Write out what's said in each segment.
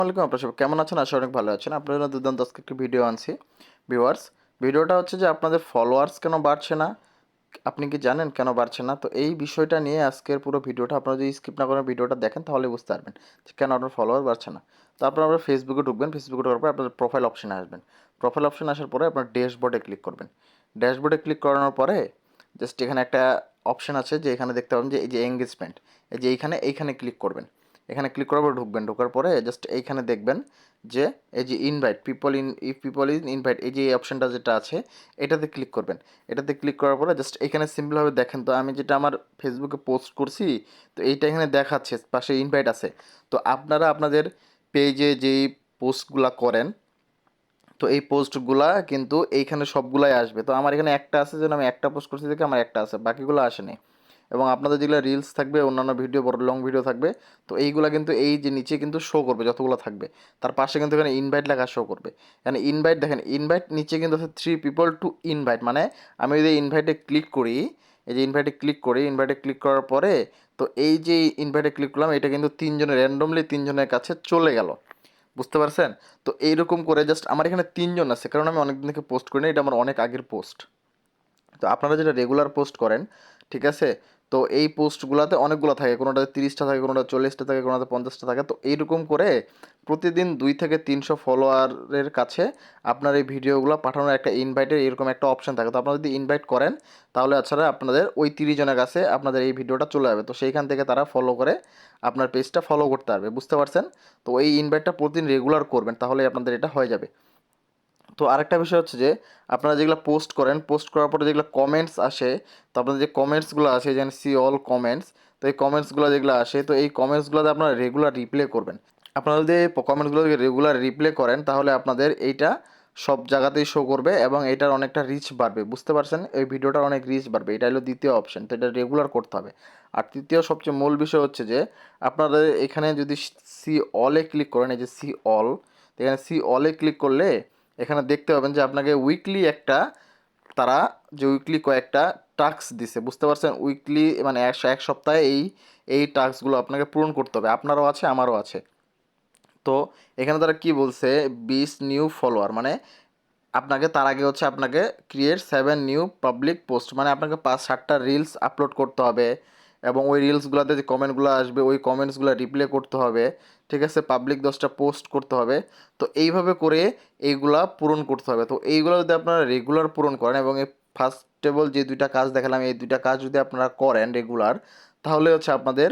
আসসালামাইকুম, আপনার সবাই কেমন আছেন? আশা অনেক ভালো আছেন। আপনার জন্য দুর্দান্ত আজকে একটি ভিডিও আনছি। ভিউয়ার্স, ভিডিওটা হচ্ছে যে আপনাদের ফলোয়ার্স কেন বাড়ছে না, আপনি কি জানেন কেন বাড়ছে না? তো এই বিষয়টা নিয়ে আজকের পুরো ভিডিওটা আপনারা যদি স্কিপ না করেন ভিডিওটা দেখেন তাহলে বুঝতে পারবেন যে কেন আপনার ফলোয়ার বাড়ছে না। তো আপনারা ফেসবুকে ঢুকবেন, ফেসবুকে ঢোকার পর আপনার প্রোফাইল অপশনে আসবেন। প্রোফাইল অপশনে আসার পরে আপনার ড্যাশবোর্ডে ক্লিক করবেন। ড্যাশবোর্ডে ক্লিক করানোর পরে জাস্ট এখানে একটা অপশন আছে যে এখানে দেখতে পাবেন যে এই যে এঙ্গেজমেন্ট, এই যে এইখানে ক্লিক করবেন। এখানে ক্লিক করার পর ঢুকবেন, ঢোকার পরে জাস্ট এইখানে দেখবেন যে এই যে invite people if people in invite, এই যে এই অপশনটা যেটা আছে এটাতে ক্লিক করবেন। এটাতে ক্লিক করার পরে জাস্ট এখানে সিম্পলভাবে দেখেন, তো আমি যেটা আমার ফেসবুকে পোস্ট করছি তো এইটা এখানে দেখাচ্ছে পাশে ইনভাইট আছে। তো আপনারা আপনাদের পেজে যেই পোস্টগুলা করেন তো এই পোস্টগুলা কিন্তু এইখানে সবগুলাই আসবে। তো আমার এখানে একটা আছে, যেন আমি একটা পোস্ট করছি দেখে আমার একটা আছে, বাকিগুলো আসেনি। এবং আপনাদের যেগুলো রিলস থাকবে, অন্যান্য ভিডিও, বড় লং ভিডিও থাকবে, তো এইগুলো কিন্তু এই যে নিচে কিন্তু শো করবে যতগুলো থাকবে, তার পাশে কিন্তু এখানে ইনভাইট লেখা শো করবে। এখানে ইনভাইট দেখেন, ইনভাইট নিচে কিন্তু আছে 3 পিপল টু ইনভাইট, মানে আমি যদি ইনভাইটে ক্লিক করি, এই যে ইনভাইটে ক্লিক করি, ইনভাইটে ক্লিক করার পরে তো এই যে ইনভাইটে ক্লিক করলাম, এটা কিন্তু তিনজনের র্যান্ডমলি তিনজনের কাছে চলে গেল। বুঝতে পারছেন? তো এইরকম করে জাস্ট আমার এখানে তিনজন আছে, কারণ আমি অনেকদিন থেকে পোস্ট করি না, এটা আমার অনেক আগের পোস্ট। তো আপনারা যেটা রেগুলার পোস্ট করেন, ঠিক আছে, তো এই পোস্টগুলোতে অনেকগুলো থাকে, কোনোটাতে 30টা থাকে, কোনোটা 40টা থাকে, কোনোটাতে 50টা থাকে। তো এইরকম করে প্রতিদিন 200 থেকে 300 ফলোয়ারের কাছে আপনার এই ভিডিওগুলো পাঠানোর একটা ইনভাইটের এরকম একটা অপশন থাকে। তো আপনারা যদি ইনভাইট করেন তাহলে আচ্ছা আপনাদের ওই 30 জনের কাছে আপনাদের এই ভিডিওটা চলে যাবে। তো সেইখান থেকে তারা ফলো করে আপনার পেজটা ফলো করতে পারবে। বুঝতে পারছেন? তো এই ইনভাইটটা প্রতিদিন রেগুলার করবেন, তাহলে আপনাদের এটা হয়ে যাবে। তো আরেকটা বিষয় হচ্ছে যে আপনারা যেগুলো পোস্ট করেন, পোস্ট করার পরে যেগুলো কমেন্টস আসে, তো আপনাদের যে কমেন্টসগুলো আসে, যেমন সি অল কমেন্টস, তো এই কমেন্টসগুলো যেগুলো আসে, তো এই কমেন্টসগুলোতে আপনারা রেগুলার রিপ্লে করবেন। আপনারা যদি কমেন্টসগুলো রেগুলার রিপ্লে করেন তাহলে আপনাদের এইটা সব জায়গাতেই শো করবে এবং এটার অনেকটা রিচ বাড়বে। বুঝতে পারছেন? এই ভিডিওটার অনেক রিচ বাড়বে। এটা হলো দ্বিতীয় অপশন, তো এটা রেগুলার করতে হবে। আর তৃতীয় সবচেয়ে মূল বিষয় হচ্ছে যে আপনাদের এখানে যদি সি অলে ক্লিক করেন, এই যে সি অল, এখানে সি অলে ক্লিক করলে এখানে দেখতে পাবেন যে আপনাকে উইকলি একটা, তারা যে উইকলি কয়েকটা টাস্ক দিছে। বুঝতে পারছেন? উইকলি মানে এক সপ্তাহে এই টাস্কগুলো আপনাকে পূরণ করতে হবে। আপনারও আছে, আমারও আছে। তো এখানে তারা কি বলছে, 20 নিউ ফলোয়ার, মানে আপনাকে তার আগে হচ্ছে আপনাকে ক্রিয়েট 7 নিউ পাবলিক পোস্ট, মানে আপনাকে 5-7টা রিলস আপলোড করতে হবে এবং ওই রিলসগুলোতে যে কমেন্টগুলো আসবে ওই কমেন্টসগুলো রিপ্লে করতে হবে। ঠিক আছে? পাবলিক 10টা পোস্ট করতে হবে। তো এইভাবে করে এইগুলা পূরণ করতে হবে। তো এইগুলো যদি আপনারা রেগুলার পূরণ করেন এবং এই ফার্স্টেবল যে দুইটা কাজ দেখালাম, এই দুইটা কাজ যদি আপনারা করেন রেগুলার, তাহলে হচ্ছে আপনাদের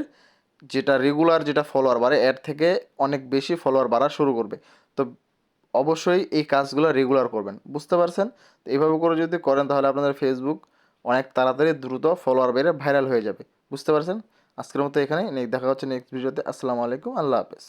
যেটা রেগুলার যেটা ফলোয়ার বাড়ে এর থেকে অনেক বেশি ফলোয়ার বাড়া শুরু করবে। তো অবশ্যই এই কাজগুলো রেগুলার করবেন। বুঝতে পারছেন? তো এইভাবে করে যদি করেন তাহলে আপনাদের ফেসবুক অনেক তাড়াতাড়ি দ্রুত ফলোয়ার বেড়ে ভাইরাল হয়ে যাবে। বুঝতে পারছেন? আজকের মতো এখানে দেখা হচ্ছে নেক্সট ভিডিওতে। আসসালামু আলাইকুম, আল্লাহ হাফেজ।